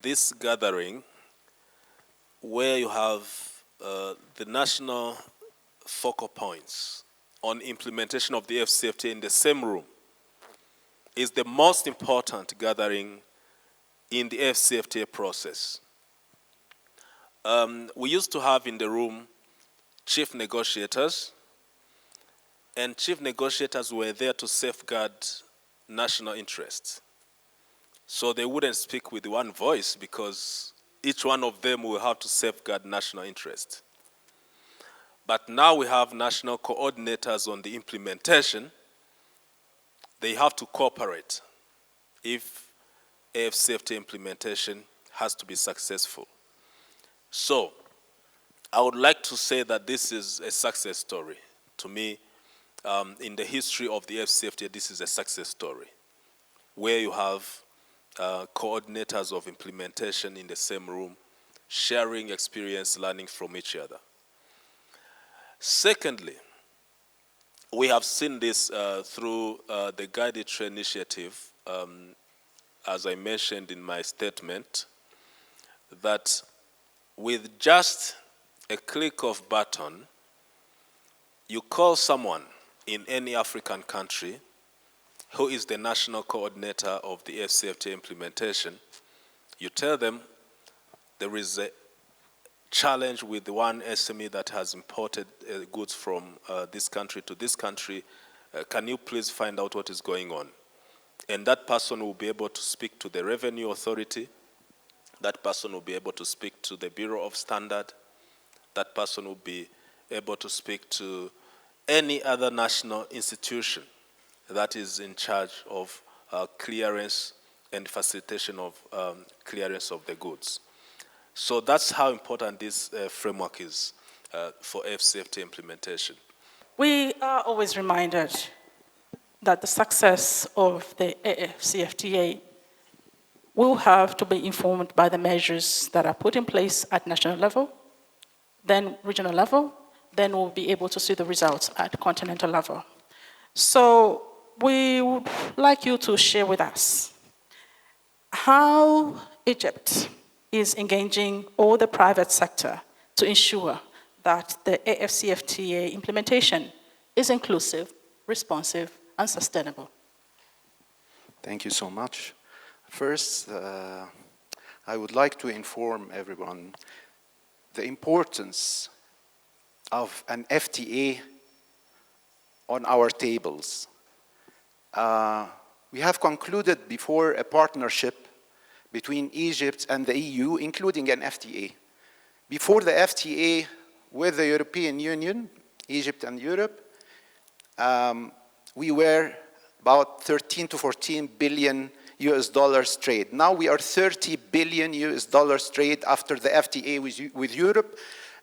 This gathering, where you have the national focal points on implementation of the AfCFTA in the same room, is the most important gathering in the AfCFTA process. We used to have in the room chief negotiators, and chief negotiators were there to safeguard national interests. So they wouldn't speak with one voice because each one of them will have to safeguard national interest. But now we have national coordinators on the implementation. They have to cooperate if AfCFTA implementation has to be successful. So I would like to say that this is a success story. To me, in the history of the AfCFTA, this is a success story, where you have coordinators of implementation in the same room, sharing experience, learning from each other. Secondly, we have seen this through the Guided Trade Initiative, as I mentioned in my statement, that with just a click of button, you call someone in any African country who is the national coordinator of the AfCFTA implementation. You tell them there is a challenge with one SME that has imported goods from this country to this country. Can you please find out what is going on? And that person will be able to speak to the Revenue Authority. That person will be able to speak to the Bureau of Standard. That person will be able to speak to any other national institution that is in charge of clearance and facilitation of clearance of the goods. So that's how important this framework is for AfCFTA implementation. We are always reminded that the success of the AfCFTA will have to be informed by the measures that are put in place at national level, then regional level, then we'll be able to see the results at continental level. So we would like you to share with us how Egypt is engaging all the private sector to ensure that the AfCFTA implementation is inclusive, responsive, and sustainable. Thank you so much. First, I would like to inform everyone the importance of an FTA on our tables. We have concluded before a partnership between Egypt and the EU, including an FTA. Before the FTA with the European Union, Egypt and Europe, we were about 13 to 14 billion US dollars trade. Now we are 30 billion US dollars trade after the FTA with Europe,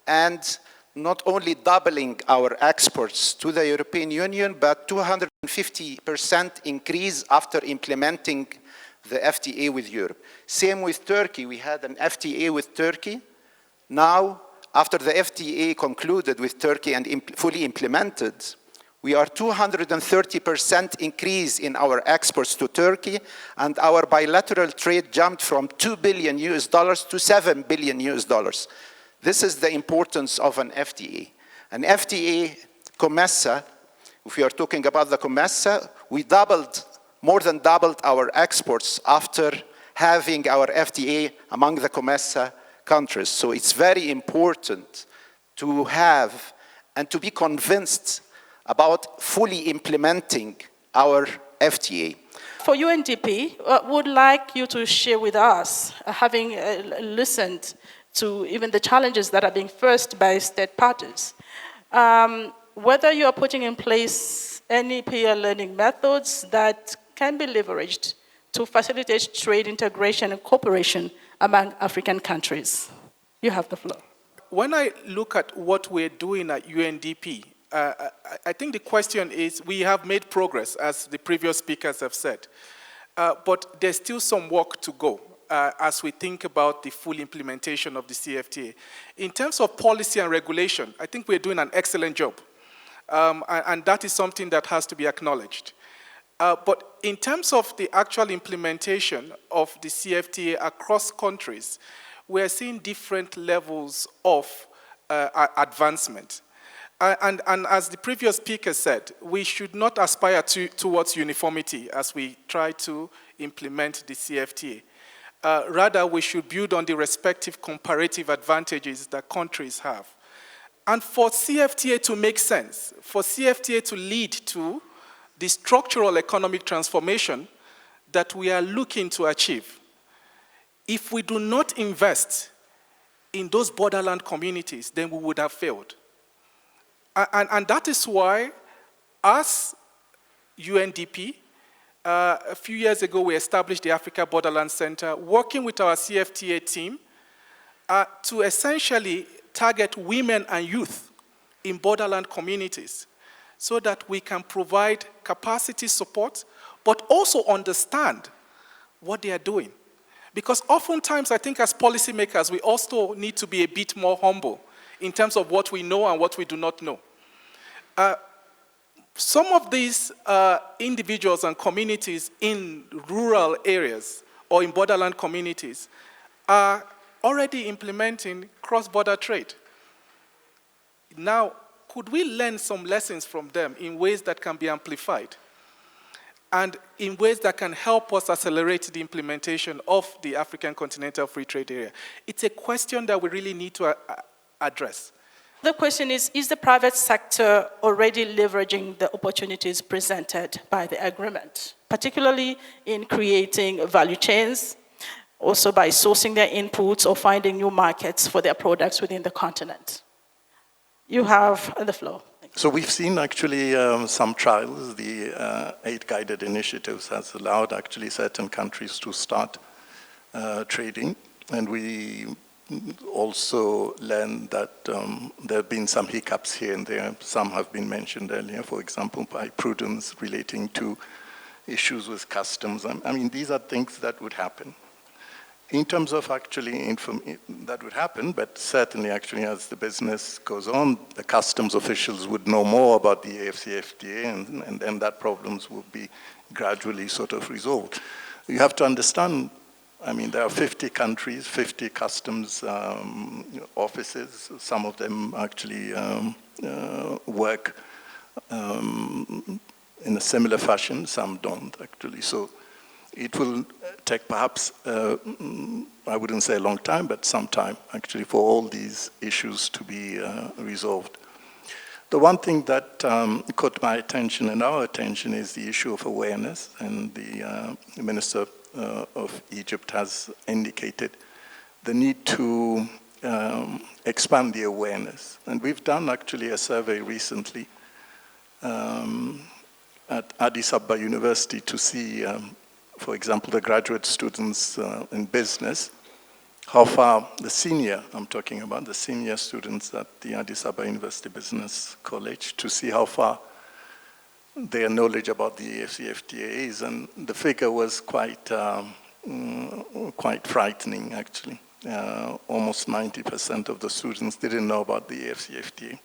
and not only doubling our exports to the European Union, but 250% increase after implementing the FTA with Europe. Same with Turkey. We had an FTA with Turkey. Now, after the FTA concluded with Turkey and fully implemented, we are 230% increase in our exports to Turkey, and our bilateral trade jumped from 2 billion US dollars to 7 billion US dollars. This is the importance of an FTA. An FTA, COMESA, if we are talking about the COMESA, we more than doubled our exports after having our FTA among the COMESA countries. So it's very important to have and to be convinced about fully implementing our FTA. For UNDP, would like you to share with us, having listened to even the challenges that are being faced by state parties, whether you are putting in place any peer learning methods that can be leveraged to facilitate trade integration and cooperation among African countries. You have the floor. When I look at what we're doing at UNDP, I think the question is, we have made progress, as the previous speakers have said, but there's still some work to go as we think about the full implementation of the CFTA. In terms of policy and regulation, I think we're doing an excellent job, and that is something that has to be acknowledged. But in terms of the actual implementation of the CFTA across countries, we are seeing different levels of advancement. And as the previous speaker said, we should not aspire towards uniformity as we try to implement the CFTA. Rather, we should build on the respective comparative advantages that countries have. And for CFTA to make sense, for CFTA to lead to the structural economic transformation that we are looking to achieve, if we do not invest in those borderland communities, then we would have failed. And that is why, as UNDP, a few years ago we established the Africa Borderland Center, working with our CFTA team to essentially target women and youth in borderland communities so that we can provide capacity support, but also understand what they are doing. Because oftentimes, I think as policymakers, we also need to be a bit more humble in terms of what we know and what we do not know. Some of these individuals and communities in rural areas or in borderland communities are already implementing cross-border trade. Now, could we learn some lessons from them in ways that can be amplified and in ways that can help us accelerate the implementation of the African Continental Free Trade Area? It's a question that we really need to address. The question is the private sector already leveraging the opportunities presented by the agreement, particularly in creating value chains, also by sourcing their inputs or finding new markets for their products within the continent? You have the floor. So we've seen actually some trials. The 8 guided initiatives has allowed actually certain countries to start trading. And we also learned that there have been some hiccups here and there. Some have been mentioned earlier, for example, by prudence relating to issues with customs. I mean, these are things that would happen. In terms of actually that would happen, but certainly actually as the business goes on, the customs officials would know more about the AfCFTA and then that problems will be gradually sort of resolved. You have to understand, I mean, there are 50 countries, 50 customs offices. Some of them actually work in a similar fashion, some don't actually. So it will take perhaps, I wouldn't say a long time, but some time actually for all these issues to be resolved. The one thing that caught my attention and our attention is the issue of awareness, and the Minister of Egypt has indicated the need to expand the awareness. And we've done actually a survey recently at Addis Ababa University to see for example, the graduate students in business, how far the senior, I'm talking about the senior students at the Addis Ababa University Business College, to see how far their knowledge about the AfCFTA is. And the figure was quite frightening, actually. Almost 90% of the students didn't know about the AfCFTA.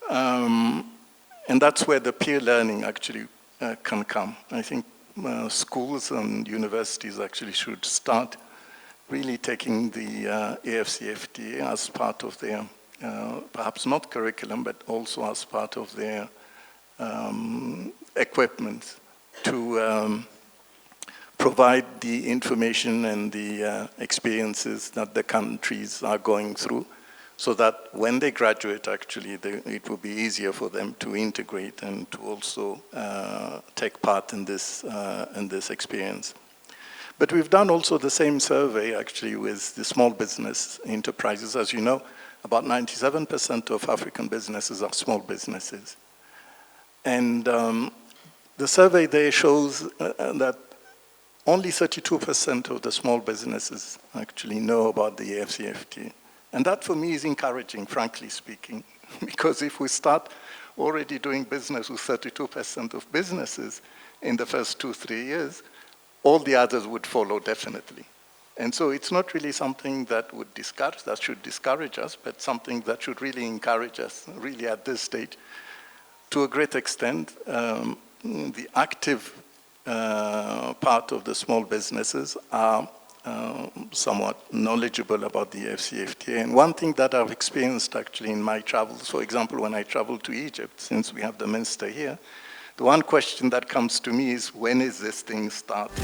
And that's where the peer learning actually can come. I think schools and universities actually should start really taking the AfCFTA as part of their, perhaps not curriculum, but also as part of their equipment to provide the information and the experiences that the countries are going through, so that when they graduate, actually, it will be easier for them to integrate and to also take part in this experience. But we've done also the same survey, actually, with the small business enterprises. As you know, about 97% of African businesses are small businesses. And the survey there shows that only 32% of the small businesses actually know about the AfCFTA. And that for me is encouraging, frankly speaking, because if we start already doing business with 32% of businesses in the first 2-3 years, all the others would follow definitely. And so it's not really something that should discourage us, but something that should really encourage us, really at this stage. To a great extent, the active part of the small businesses are somewhat knowledgeable about the AfCFTA. And one thing that I've experienced actually in my travels, for example, when I travel to Egypt, since we have the minister here, the one question that comes to me is, when is this thing starting?